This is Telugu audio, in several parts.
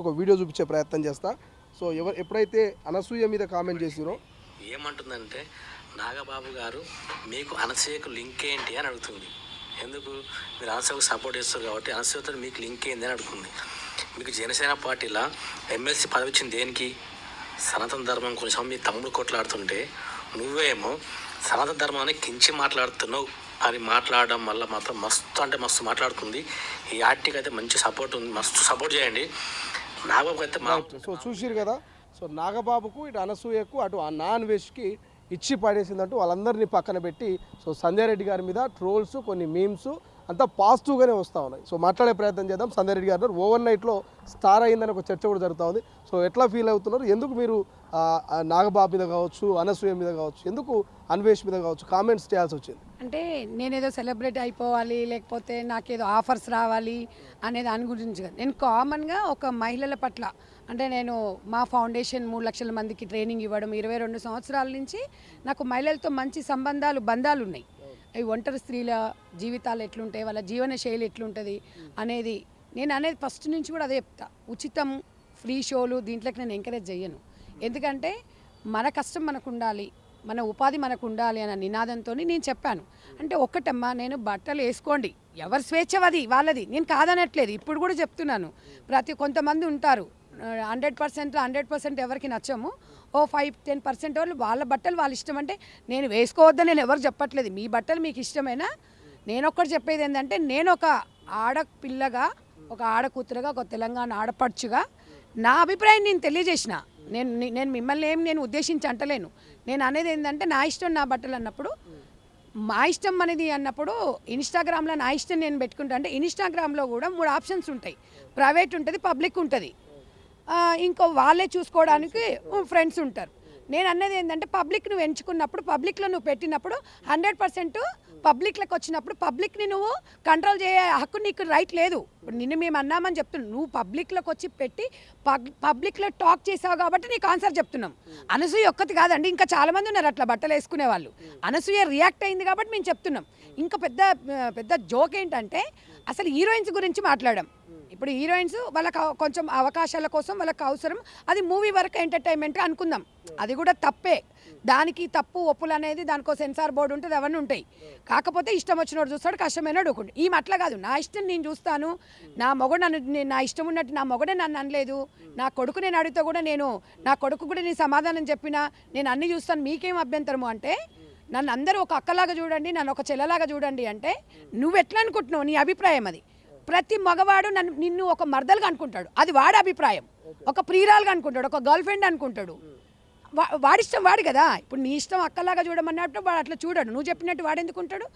మీకు ఒక వీడియో చూపించే ప్రయత్నం చేస్తా. సో ఎప్పుడైతే అనసూయ మీద కామెంట్ చేసిరో ఏమంటుందంటే నాగబాబు గారు మీకు అనసూయకు లింక్ ఏంటి అని అడుగుతుంది. ఎందుకు మీరు అనసూయకు సపోర్ట్ చేస్తారు కాబట్టి అనసూయతో మీకు లింక్ ఏంది అని అడుగుతుంది. మీకు జనసేన పార్టీలో ఎమ్మెల్సీ పదవి ఇచ్చింది దేనికి? సనాతన ధర్మం కొంచెం మీ తమ్ముడు కొట్లాడుతుంటే నువ్వేమో సనాతన ధర్మాన్ని కించి మాట్లాడుతున్నావు అని మాట్లాడడం వల్ల మాత్రం మస్తు మాట్లాడుతుంది. ఈ ఆర్టీకి అయితే మంచి సపోర్ట్ ఉంది, మస్తు సపోర్ట్ చేయండి. నాగబాబు అయితే సో చూసిరు కదా. సో నాగబాబుకు ఇటు అనసూయకు అటు ఆ నాన్ వెజ్కి ఇచ్చి పడేసిందంటూ వాళ్ళందరినీ పక్కన పెట్టి సో సంజయ్ రెడ్డి గారి మీద ట్రోల్స్, కొన్ని మీమ్స్ అంతా పాజిటివ్గానే వస్తూ ఉన్నాయి. సో మాట్లాడే ప్రయత్నం చేద్దాం. సంజయ్ రెడ్డి గారు ఓవర్ నైట్లో స్టార్ అయిందని ఒక చర్చ కూడా జరుగుతూ ఉంది. సో ఎట్లా ఫీల్ అవుతున్నారు? ఎందుకు మీరు నాగబాబు మీద కావచ్చు, అనసూయ మీద కావచ్చు, ఎందుకు అన్వేష్ మీద కావచ్చు కామెంట్స్ చేయాల్సి వచ్చింది? అంటే నేనేదో సెలబ్రేట్ అయిపోవాలి, లేకపోతే నాకేదో ఆఫర్స్ రావాలి అనే దాని గురించి కాదు. నేను కామన్గా ఒక మహిళల పట్ల అంటే నేను మా ఫౌండేషన్ 3 లక్షల మందికి ట్రైనింగ్ ఇవ్వడం 22 సంవత్సరాల నుంచి నాకు మహిళలతో మంచి బంధాలు ఉన్నాయి. అవి ఒంటరి స్త్రీల జీవితాలు ఎట్లుంటాయి, వాళ్ళ జీవన శైలి ఎట్లుంటుంది అనేది నేను అనేది ఫస్ట్ నుంచి కూడా అదే చెప్తా. ఉచితం ఫ్రీ షోలు దీంట్లోకి నేను ఎంకరేజ్ చేయను. ఎందుకంటే మన కష్టం మనకు ఉండాలి, మన ఉపాధి మనకు ఉండాలి అన్న నినాదంతో నేను చెప్పాను. అంటే ఒక్కటమ్మా, నేను బట్టలు వేసుకోండి, ఎవరి స్వేచ్ఛ అది వాళ్ళది, నేను కాదనట్లేదు. ఇప్పుడు కూడా చెప్తున్నాను, కొంతమంది ఉంటారు 100% ఎవరికి నచ్చము, 5-10% వాళ్ళు వాళ్ళ బట్టలు వాళ్ళ ఇష్టం. అంటే నేను వేసుకోవద్దని నేను ఎవరు చెప్పట్లేదు, మీ బట్టలు మీకు ఇష్టమేనా. నేను ఒక్కటి చెప్పేది ఏంటంటే, నేను ఒక ఆడపిల్లగా, ఒక ఆడకూతురుగా, ఒక తెలంగాణ ఆడపడుచుగా నా అభిప్రాయం నేను తెలియజేసిన. నేను మిమ్మల్ని నేను ఉద్దేశించి అంటలేను. నేను అనేది ఏంటంటే నా ఇష్టం నా బట్టలు అన్నప్పుడు, మా ఇష్టం అనేది అన్నప్పుడు ఇన్స్టాగ్రామ్లో నా ఇష్టం నేను పెట్టుకుంటా. అంటే ఇన్స్టాగ్రామ్లో కూడా 3 ఆప్షన్స్ ఉంటాయి, ప్రైవేట్ ఉంటుంది, పబ్లిక్ ఉంటుంది, ఇంకో వాళ్ళే చూసుకోవడానికి ఫ్రెండ్స్ ఉంటారు. నేను అన్నది ఏంటంటే పబ్లిక్ నువ్వు ఎంచుకున్నప్పుడు, పబ్లిక్లో నువ్వు పెట్టినప్పుడు 100% పబ్లిక్లోకి వచ్చినప్పుడు పబ్లిక్ని నువ్వు కంట్రోల్ చేయ హక్కు నీకు రైట్ లేదు. ఇప్పుడు నిన్ను మేము అన్నామని చెప్తున్నాం, నువ్వు పబ్లిక్లోకి వచ్చి పెట్టి పబ్లిక్లో టాక్ చేసావు కాబట్టి నీకు ఆన్సర్ చెప్తున్నాం. అనసూయ ఒక్కటి కాదండి, ఇంకా చాలామంది ఉన్నారు అట్లా బట్టలు వేసుకునే వాళ్ళు. అనసూయ రియాక్ట్ అయింది కాబట్టి మేము చెప్తున్నాం. ఇంకా పెద్ద జోక్ ఏంటంటే అసలు హీరోయిన్స్ గురించి మాట్లాడాం. ఇప్పుడు హీరోయిన్స్ వాళ్ళకి కొంచెం అవకాశాల కోసం వాళ్ళకి అవసరం, అది మూవీ వరకు ఎంటర్టైన్మెంట్గా అనుకుందాం, అది కూడా తప్పే. దానికి తప్పు ఒప్పులు అనేది దానికో సెన్సార్ బోర్డు ఉంటుంది, అవన్నీ ఉంటాయి. కాకపోతే ఇష్టం వచ్చినోడు చూస్తాడు, కష్టమైనడు ఒకటి. ఈమె అట్లా కాదు, నా ఇష్టం నేను చూస్తాను, నా మొగడు నా ఇష్టం ఉన్నట్టు నా మొగడే నన్ను అనలేదు, నా కొడుకు నేను అడిగితే కూడా నా కొడుకు కూడా నేను సమాధానం చెప్పినా, నేను అన్నీ చూస్తాను, మీకేం అభ్యంతరము అంటే నన్ను అందరూ ఒక అక్కలాగా చూడండి, నన్ను ఒక చెల్లెలాగా చూడండి అంటే నువ్వు ఎట్లా అనుకుంటున్నావు? నీ అభిప్రాయం అది. ప్రతి మగవాడు నిన్ను ఒక మర్దలుగా అనుకుంటాడు, అది వాడి అభిప్రాయం. ఒక ప్రియురాలుగా అనుకుంటాడు, ఒక గర్ల్ ఫ్రెండ్ అనుకుంటాడు, వాడిష్టం వాడు కదా. ఇప్పుడు నీ ఇష్టం అక్కలాగా చూడమన్నట్టు వాడు అట్లా చూడడు, నువ్వు చెప్పినట్టు వాడు ఎందుకుంటాడు?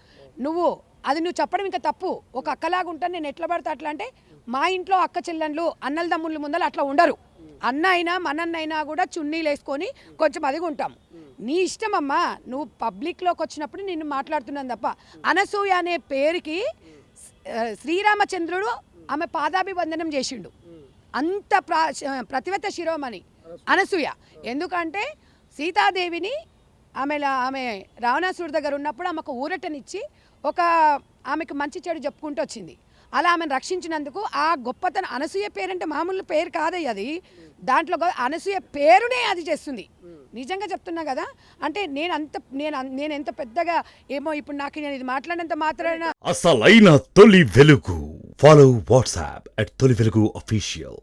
నువ్వు చెప్పడం ఇంకా తప్పు. ఒక అక్కలాగా ఉంటాను నేను ఎట్లా పడతా అట్లా అంటే, మా ఇంట్లో అక్క చెల్లెళ్ళు అన్నల తమ్ముళ్ళ ముందర అట్లా ఉండరు. అన్న అయినా మనన్న అయినా కూడా చున్నీలు వేసుకొని కొంచెం అదిగా ఉంటాం. నీ ఇష్టం అమ్మా, నువ్వు పబ్లిక్లోకి వచ్చినప్పుడు నిన్ను మాట్లాడుతున్నాను తప్ప. అనసూయ అనే పేరుకి శ్రీరామచంద్రుడు ఆమె పాదాభివందనం చేసిండు, అంత ప్రతివత శిరోమణి అనసూయ. ఎందుకంటే సీతాదేవిని ఆమె రావణాసురుడి దగ్గర ఉన్నప్పుడు ఆమెకు ఊరటనిచ్చి ఆమెకు మంచి చెడు చెప్పుకుంటూ వచ్చింది. అలా ఆమెను రక్షించినందుకు ఆ గొప్పతనం. అనసూయ పేరంటే మామూలు పేరు కాదయ్య, అది దాంట్లో అనసూయ పేరునే అది చేస్తుంది. నిజంగా చెప్తున్నా కదా. అంటే నేను ఎంత పెద్దగా ఏమో ఇప్పుడు నాకు నేను ఇది మాట్లాడినంత మాత్రాన అసలైన తొలి వెలుగు. ఫాలో వాట్సాప్ @తొలి వెలుగు official.